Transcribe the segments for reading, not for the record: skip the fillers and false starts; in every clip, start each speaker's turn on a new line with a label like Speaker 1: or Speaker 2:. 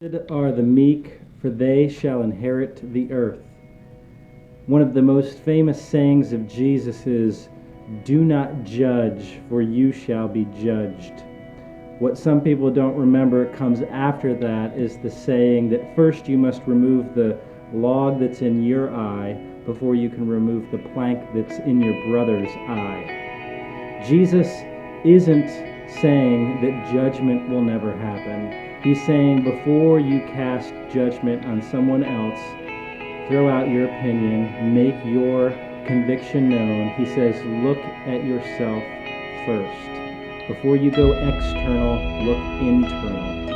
Speaker 1: Blessed are the meek, for they shall inherit the earth. One of the most famous sayings of Jesus is, "Do not judge, for you shall be judged." What some people don't remember comes after that is the saying that first you must remove the log that's in your eye before you can remove the plank that's in your brother's eye. Jesus isn't saying that judgment will never happen. He's saying before you cast judgment on someone else, throw out your opinion, make your conviction known. He says, look at yourself first. Before you go external, look internal.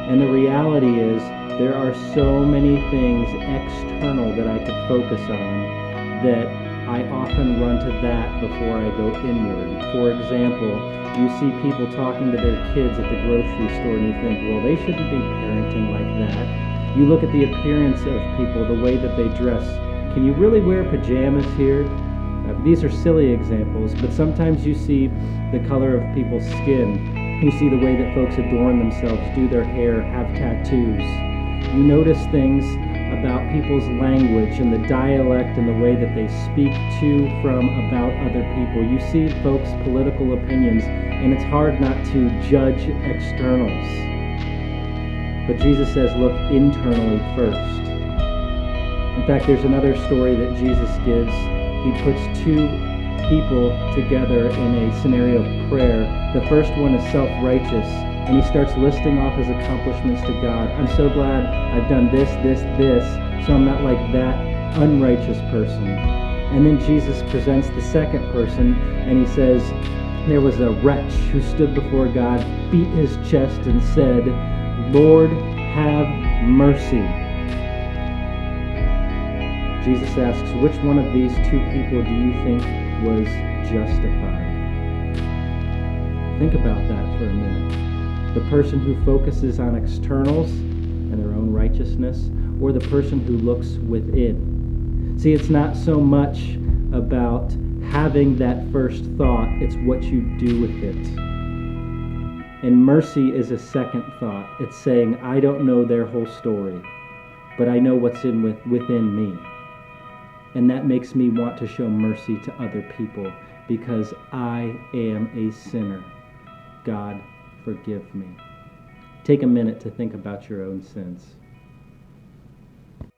Speaker 1: And the reality is, there are so many things external that I could focus on that I often run to that before I go inward. For example, you see people talking to their kids at the grocery store and you think, well, they shouldn't be parenting like that. You look at the appearance of people, the way that they dress. Can you really wear pajamas here? These are silly examples, but sometimes you see the color of people's skin. You see the way that folks adorn themselves, do their hair, have tattoos. You notice things about people's language and the dialect and the way that they speak to, from, about other people. You see folks' political opinions, and it's hard not to judge externals. But Jesus says, look internally first. In fact, there's another story that Jesus gives. He puts two people together in a scenario of prayer. The first one is self-righteous, and he starts listing off his accomplishments to God. I'm so glad I've done this, so I'm not like that unrighteous person. And then Jesus presents the second person, and he says, there was a wretch who stood before God, beat his chest, and said, Lord, have mercy. Jesus asks, which one of these two people do you think was justified? Think about that for a minute. The person who focuses on externals and their own righteousness, or the person who looks within? See, it's not so much about having that first thought, it's what you do with it. And mercy is a second thought. It's saying, I don't know their whole story, but I know what's within me. And that makes me want to show mercy to other people because I am a sinner. God, forgive me. Take a minute to think about your own sins.